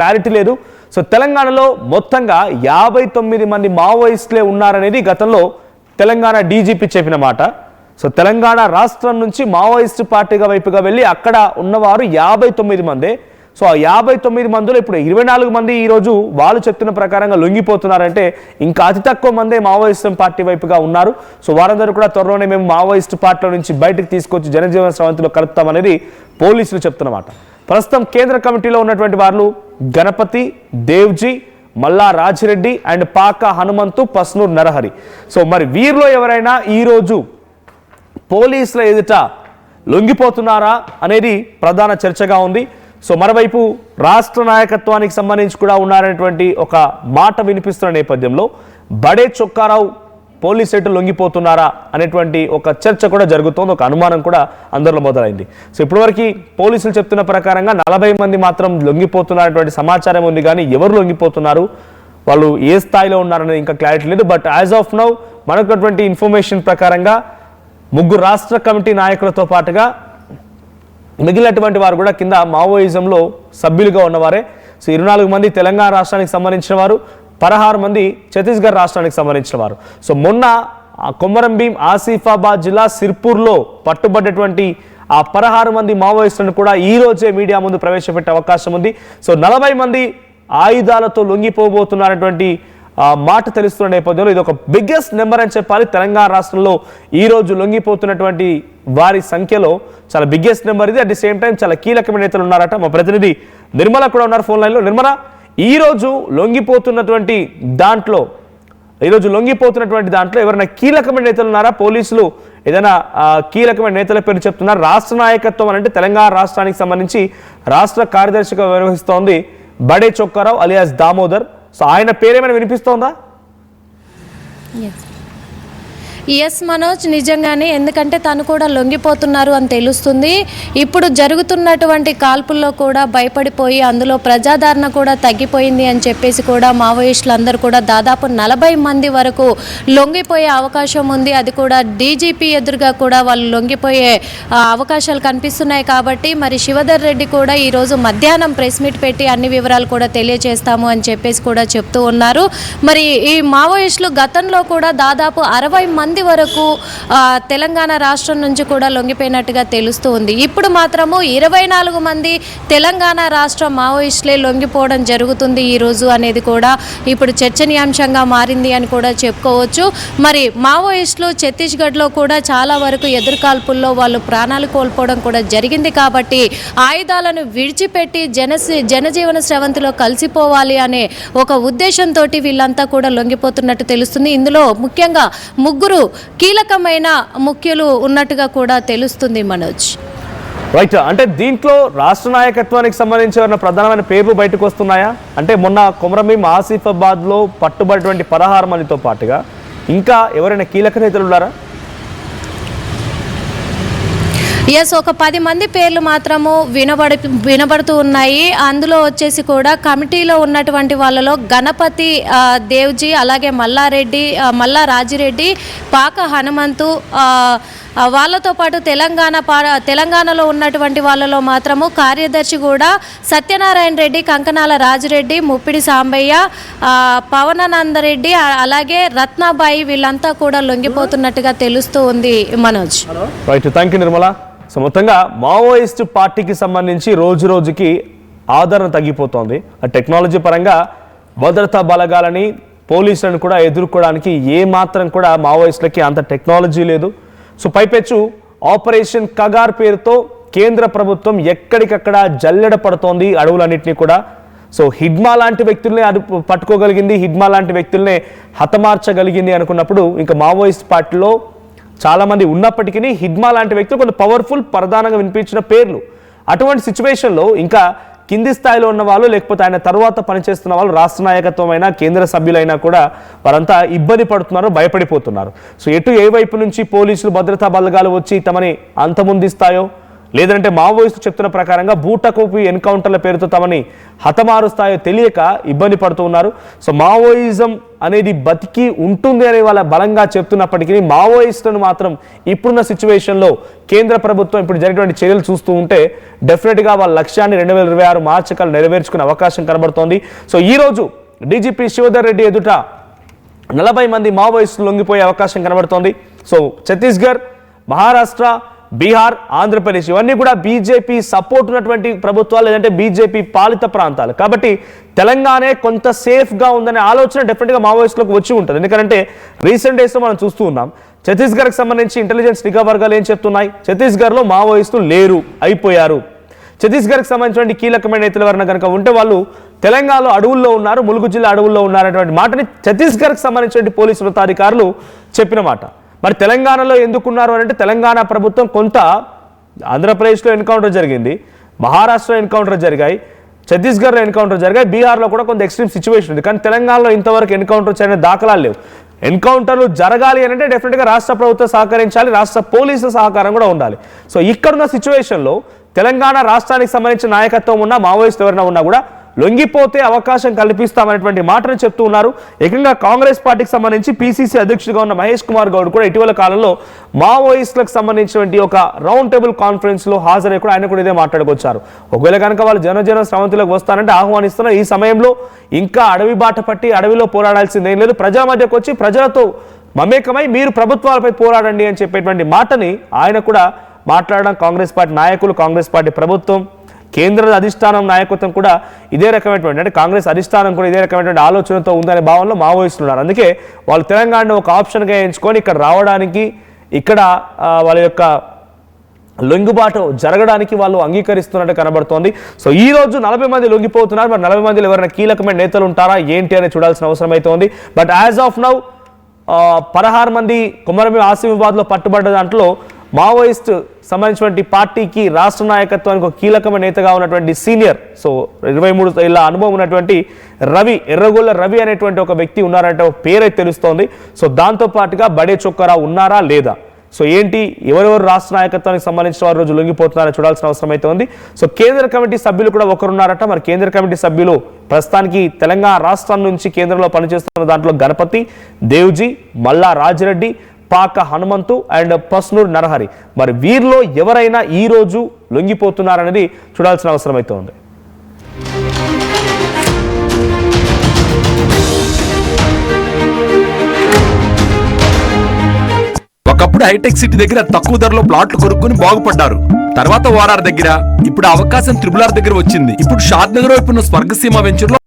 Clarity లేదు. So తెలంగాణలో మొత్తంగా 59 మంది మావోయిస్టులే ఉన్నారనేది గతంలో తెలంగాణ డీజీపీ చెప్పిన మాట. సో తెలంగాణ రాష్ట్రం నుంచి మావోయిస్టు పార్టీగా వైపుగా వెళ్ళి అక్కడ ఉన్నవారు 59 మందే. సో ఆ 59 మందిలో ఇప్పుడు 24 మంది ఈరోజు వాళ్ళు చెప్తున్న ప్రకారంగా లొంగిపోతున్నారంటే ఇంకా అతి తక్కువ మందే మావోయిస్టు పార్టీ వైపుగా ఉన్నారు. సో వారందరూ కూడా త్వరలోనే మేము మావోయిస్టు పార్టీలో నుంచి బయటకు తీసుకొచ్చి జనజీవన స్రవంతిలో కలుపుతామనేది పోలీసులు చెప్తున్నమాట. ప్రస్తుతం కేంద్ర కమిటీలో ఉన్నటువంటి వారు గణపతి, దేవ్జీ, మల్లా రాజిరెడ్డి అండ్ పాక హనుమంతు, పస్నూర్ నరహరి. సో మరి వీరిలో ఎవరైనా ఈరోజు పోలీసుల ఎదుట లొంగిపోతున్నారా అనేది ప్రధాన చర్చగా ఉంది. సో మరోవైపు రాష్ట్ర నాయకత్వానికి సంబంధించి కూడా ఉన్నారనేటువంటి ఒక మాట వినిపిస్తున్న నేపథ్యంలో బడే చొక్కారావు పోలీసు ఎటు లొంగిపోతున్నారా అనేటువంటి ఒక చర్చ కూడా జరుగుతోంది, ఒక అనుమానం కూడా అందరిలో మొదలైంది. సో ఇప్పటివరకు పోలీసులు చెప్తున్న ప్రకారంగా 40 మంది మాత్రం లొంగిపోతున్నటువంటి సమాచారం ఉంది, కానీ ఎవరు లొంగిపోతున్నారు, వాళ్ళు ఏ స్థాయిలో ఉన్నారనేది ఇంకా క్లారిటీ లేదు. బట్ యాజ్ ఆఫ్ నౌ మనకున్నటువంటి ఇన్ఫర్మేషన్ ప్రకారంగా 3 రాష్ట్ర కమిటీ నాయకులతో పాటుగా మిగిలినటువంటి వారు కూడా కింద మావోయిజంలో సభ్యులుగా ఉన్నవారే. సో 24 మంది తెలంగాణ రాష్ట్రానికి సంబంధించిన వారు, 16 మంది ఛత్తీస్గఢ్ రాష్ట్రానికి సంబంధించిన వారు. సో మొన్న కొమరం భీం ఆసిఫాబాద్ జిల్లా సిర్పూర్లో పట్టుబడ్డటువంటి ఆ 16 మంది మావోయిస్టులను కూడా ఈ రోజే మీడియా ముందు ప్రవేశపెట్టే అవకాశం ఉంది. సో 40 మంది ఆయుధాలతో లొంగిపోబోతున్నారనేటువంటి మాట తెలుస్తున్న నేపథ్యంలో ఇది ఒక బిగ్గెస్ట్ నెంబర్ అని చెప్పాలి. తెలంగాణ రాష్ట్రంలో ఈ రోజు లొంగిపోతున్నటువంటి వారి సంఖ్యలో చాలా బిగ్గెస్ట్ నెంబర్ ఇది. అట్ ది సేమ్ టైం చాలా కీలకమైన నేతలు ఉన్నారట. మా ప్రతినిధి నిర్మల కూడా ఉన్నారు ఫోన్ లైన్లో. నిర్మల, ఈరోజు లొంగిపోతున్నటువంటి దాంట్లో ఎవరైనా కీలకమైన నేతలు ఉన్నారా? పోలీసులు ఏదైనా కీలకమైన నేతల పేరు చెప్తున్నారు. రాష్ట్ర నాయకత్వం అంటే తెలంగాణ రాష్ట్రానికి సంబంధించి రాష్ట్ర కార్యదర్శిగా వ్యవహరిస్తోంది బడే చొక్కారావు అలియాస్ దామోదర్. సో ఆయన పేరేమైనా వినిపిస్తోందా? ఎస్ మనోజ్, నిజంగానే, ఎందుకంటే తను కూడా లొంగిపోతున్నారు అని తెలుస్తుంది. ఇప్పుడు జరుగుతున్నటువంటి కాల్పుల్లో కూడా భయపడిపోయి అందులో ప్రజాదరణ కూడా తగ్గిపోయింది అని చెప్పేసి కూడా మావోయిస్టులు అందరూ కూడా దాదాపు 40 మంది వరకు లొంగిపోయే అవకాశం ఉంది. అది కూడా డీజీపీ ఎదురుగా కూడా వాళ్ళు లొంగిపోయే అవకాశాలు కనిపిస్తున్నాయి. కాబట్టి మరి శివధర్ రెడ్డి కూడా ఈరోజు మధ్యాహ్నం ప్రెస్ మీట్ పెట్టి అన్ని వివరాలు కూడా తెలియజేస్తాము అని చెప్పేసి కూడా చెప్తూ ఉన్నారు. మరి ఈ మావోయిస్టులు గతంలో కూడా దాదాపు 60 మంది వరకు తెలంగాణ రాష్ట్రం నుంచి కూడా లొంగిపోయినట్టుగా తెలుస్తూ ఉంది. ఇప్పుడు మాత్రము 24 మంది తెలంగాణ రాష్ట్ర మావోయిస్టులే లొంగిపోవడం జరుగుతుంది ఈరోజు అనేది కూడా ఇప్పుడు చర్చనీయాంశంగా మారింది అని కూడా చెప్పుకోవచ్చు. మరి మావోయిస్టులు ఛత్తీస్గఢ్లో కూడా చాలా వరకు ఎదురుకాల్పుల్లో వాళ్ళు ప్రాణాలు కోల్పోవడం కూడా జరిగింది. కాబట్టి ఆయుధాలను విడిచిపెట్టి జనజీవన స్రవంతిలో కలిసిపోవాలి అనే ఒక ఉద్దేశంతో వీళ్ళంతా కూడా లొంగిపోతున్నట్టు తెలుస్తుంది. ఇందులో ముఖ్యంగా 3 కీలకమైన ముఖ్యులు ఉన్నట్టుగా కూడా తెలుస్తుంది మనోజ్. రైట్, అంటే దీంట్లో రాష్ట్ర నాయకత్వానికి సంబంధించిన ప్రధానమైన పేర్లు బయటకు వస్తున్నాయా? అంటే మొన్న కొమరం భీం ఆసిఫాబాద్ లో పట్టుబడినటువంటి 16 మందితో పాటుగా ఇంకా ఎవరైనా కీలక నేతలు ఉన్నారా? ఎస్, ఒక 10 మంది పేర్లు మాత్రము వినబడుతూ ఉన్నాయి. అందులో వచ్చేసి కూడా కమిటీలో ఉన్నటువంటి వాళ్ళలో గణపతి, దేవ్జీ, అలాగే మల్లా రాజిరెడ్డి, పాక హనుమంతు, వాళ్ళతో పాటు తెలంగాణలో ఉన్నటువంటి వాళ్ళలో మాత్రము కార్యదర్శి కూడా సత్యనారాయణ రెడ్డి, కంకనాల రాజిరెడ్డి, ముప్పిడి సాంబయ్య, పవనానందరెడ్డి, అలాగే రత్నాబాయి వీళ్ళంతా కూడా లొంగిపోతున్నట్టుగా తెలుస్తూ ఉంది Manoj. Right, thank you Nirmala. So మొత్తంగా మావోయిస్టు పార్టీకి సంబంధించి రోజు రోజుకి ఆదరణ తగ్గిపోతోంది. టెక్నాలజీ పరంగా భద్రతా బలగాలని, పోలీసులను కూడా ఎదుర్కోవడానికి ఏమాత్రం కూడా మావోయిస్టులకి అంత టెక్నాలజీ లేదు. సో పైపెచ్చు ఆపరేషన్ కగార్ పేరుతో కేంద్ర ప్రభుత్వం ఎక్కడికక్కడ జల్లెడ పడుతోంది అడవులన్నింటినీ కూడా. సో హిడ్మా లాంటి వ్యక్తుల్నే పట్టుకోగలిగింది, హిడ్మా లాంటి వ్యక్తుల్నే హతమార్చగలిగింది అనుకున్నప్పుడు ఇంకా మావోయిస్ట్ పార్టీలో చాలామంది ఉన్నప్పటికీ హిడ్మా లాంటి వ్యక్తులు కొంత పవర్ఫుల్, ప్రధానంగా వినిపించిన పేర్లు. అటువంటి సిచ్యువేషన్లో ఇంకా కింది స్థాయిలో ఉన్న వాళ్ళు, లేకపోతే ఆయన తర్వాత పనిచేస్తున్న వాళ్ళు, రాష్ట్ర నాయకత్వం అయినా కేంద్ర సభ్యులైనా కూడా వారంతా ఇబ్బంది పడుతున్నారు, భయపడిపోతున్నారు. సో ఏ వైపు నుంచి పోలీసులు, భద్రతా బలగాలు వచ్చి తమని అంతమొందిస్తాయో, లేదంటే మావోయిస్టు చెప్తున్న ప్రకారంగా బూటకోపి ఎన్కౌంటర్ల పేరుతో తమని హతమారుస్తాయో తెలియక ఇబ్బంది పడుతూ ఉన్నారు. సో మావోయిజం అనేది బతికి ఉంటుంది అని వాళ్ళ బలంగా చెప్తున్నప్పటికీ మావోయిస్టులను మాత్రం ఇప్పుడున్న సిచ్యువేషన్లో కేంద్ర ప్రభుత్వం ఇప్పుడు జరిగినటువంటి చర్యలు చూస్తూ ఉంటే డెఫినెట్గా వాళ్ళ లక్ష్యాన్ని 2026 మార్చి కల్లా నెరవేర్చుకునే అవకాశం కనబడుతోంది. సో ఈరోజు డీజీపీ శివధర్ రెడ్డి ఎదుట 40 మంది మావోయిస్టులు లొంగిపోయే అవకాశం కనబడుతోంది. సో ఛత్తీస్గఢ్, మహారాష్ట్ర, బీహార్, ఆంధ్రప్రదేశ్ ఇవన్నీ కూడా బీజేపీ సపోర్ట్ ఉన్నటువంటి ప్రభుత్వాలు, లేదంటే బీజేపీ పాలిత ప్రాంతాలు. కాబట్టి తెలంగాణే కొంత సేఫ్గా ఉందనే ఆలోచన డెఫినెట్గా మావోయిస్టులకు వచ్చి ఉంటుంది. ఎందుకంటే రీసెంట్ డేస్లో మనం చూస్తూ ఉన్నాం, ఛత్తీస్గఢ్కి సంబంధించి ఇంటెలిజెన్స్ నిఘా వర్గాలు ఏం చెప్తున్నాయి, ఛత్తీస్గఢ్లో మావోయిస్టులు లేరు, అయిపోయారు. ఛత్తీస్గఢ్కి సంబంధించిన కీలకమైన నేతలు ఎవరైనా కనుక ఉంటే వాళ్ళు తెలంగాణలో అడవుల్లో ఉన్నారు, ములుగు జిల్లా అడవుల్లో ఉన్నారనేటువంటి మాటని ఛత్తీస్గఢ్కి సంబంధించిన పోలీసు ఉన్నతాధికారులు చెప్పిన మాట. మరి తెలంగాణలో ఎందుకున్నారు అని అంటే తెలంగాణ ప్రభుత్వం కొంత ఆంధ్రప్రదేశ్లో ఎన్కౌంటర్ జరిగింది, మహారాష్ట్రలో ఎన్కౌంటర్ జరిగాయి, ఛత్తీస్గఢ్లో ఎన్కౌంటర్ జరిగాయి, బీహార్లో కూడా కొంత ఎక్స్ట్రీమ్ సిచ్యువేషన్ ఉంది. కానీ తెలంగాణలో ఇంతవరకు ఎన్కౌంటర్ చేయని దాఖలాలు లేవు. ఎన్కౌంటర్లు జరగాలి అని అంటే డెఫినెట్గా రాష్ట్ర ప్రభుత్వం సహకరించాలి, రాష్ట్ర పోలీసుల సహకారం కూడా ఉండాలి. సో ఇక్కడున్న సిచ్యువేషన్లో తెలంగాణ రాష్ట్రానికి సంబంధించిన నాయకత్వం ఉన్న మావోయిస్టు ఎవరైనా ఉన్నా కూడా లొంగిపోతే అవకాశం కల్పిస్తామనేటువంటి మాటను చెప్తూ ఉన్నారు. ఏకంగా కాంగ్రెస్ పార్టీకి సంబంధించి పీసీసీ అధ్యక్షుడిగా ఉన్న మహేష్ కుమార్ గౌడ్ కూడా ఇటీవల కాలంలో మావోయిస్టులకు సంబంధించినటువంటి ఒక రౌండ్ టేబుల్ కాన్ఫరెన్స్లో హాజరై కూడా ఆయన కూడా ఇదే మాట్లాడుకొచ్చారు. ఒకవేళ కనుక వాళ్ళు జన స్రవంతిలోకి వస్తారంటే ఆహ్వానిస్తున్నారు. ఈ సమయంలో ఇంకా అడవి బాట పట్టి అడవిలో పోరాడాల్సిందేం లేదు, ప్రజల మధ్యకు వచ్చి ప్రజలతో మమేకమై మీరు ప్రభుత్వాలపై పోరాడండి అని చెప్పేటువంటి మాటని ఆయన కూడా మాట్లాడడం కాంగ్రెస్ పార్టీ నాయకులు, కాంగ్రెస్ పార్టీ ప్రభుత్వం, కేంద్ర అధిష్టానం నాయకత్వం కూడా ఇదే రకమైనటువంటి, అంటే కాంగ్రెస్ అధిష్టానం కూడా ఇదే రకమైనటువంటి ఆలోచనతో ఉందనే భావనలో మావోయిస్టులు ఉన్నారు. అందుకే వాళ్ళు తెలంగాణను ఒక ఆప్షన్గా ఎంచుకొని ఇక్కడ రావడానికి, ఇక్కడ వాళ్ళ యొక్క లొంగుబాటు జరగడానికి వాళ్ళు అంగీకరిస్తున్నట్టు కనబడుతోంది. సో ఈ రోజు 40 మంది లొంగిపోతున్నారు. మరి 40 మందిలో ఎవరైనా కీలకమైన నేతలు ఉంటారా ఏంటి అని చూడాల్సిన అవసరం అయితే ఉంది. బట్ యాజ్ ఆఫ్ నౌ 16 మంది కొమరమి ఆసిఫాబాద్లో పట్టుబడ్డ దాంట్లో మావోయిస్ట్ సంబంధించినటువంటి పార్టీకి రాష్ట్ర నాయకత్వానికి ఒక కీలకమైన నేతగా ఉన్నటువంటి సీనియర్, సో 23 ఏళ్ల అనుభవం ఉన్నటువంటి రవి, ఎర్రగొల్ల రవి అనేటువంటి ఒక వ్యక్తి ఉన్నారంటే ఒక పేరైతే తెలుస్తోంది. సో దాంతో పాటుగా బడే చొక్కారావు ఉన్నారా లేదా, సో ఏంటి ఎవరెవరు రాష్ట్ర నాయకత్వానికి సంబంధించిన వారు రోజు లొంగిపోతున్నారో చూడాల్సిన అవసరం అయితే ఉంది. సో కేంద్ర కమిటీ సభ్యులు కూడా ఒకరున్నారట. మరి కేంద్ర కమిటీ సభ్యులు ప్రస్తుతానికి తెలంగాణ రాష్ట్రం నుంచి కేంద్రంలో పనిచేస్తున్న దాంట్లో గణపతి, దేవ్జీ, మల్లా రాజిరెడ్డి, పాక హనుమంతు అండ్ పస్నూర్ నరహరి. మరి వీరిలో ఎవరైనా ఈ రోజు లొంగిపోతున్నారనేది చూడాల్సిన అవసరం అయితే ఉంది. ఒకప్పుడు హైటెక్ సిటీ దగ్గర తక్కువ ధరలో ప్లాట్లు కొనుక్కుని బాగుపడ్డారు. తర్వాత ఓఆర్ఆర్ దగ్గర, ఇప్పుడు అవకాశం త్రిబుల్ ఆర్ దగ్గర వచ్చింది. ఇప్పుడు షాద్ నగర్ వైపున్న స్వర్గసీమ వెంచర్ లో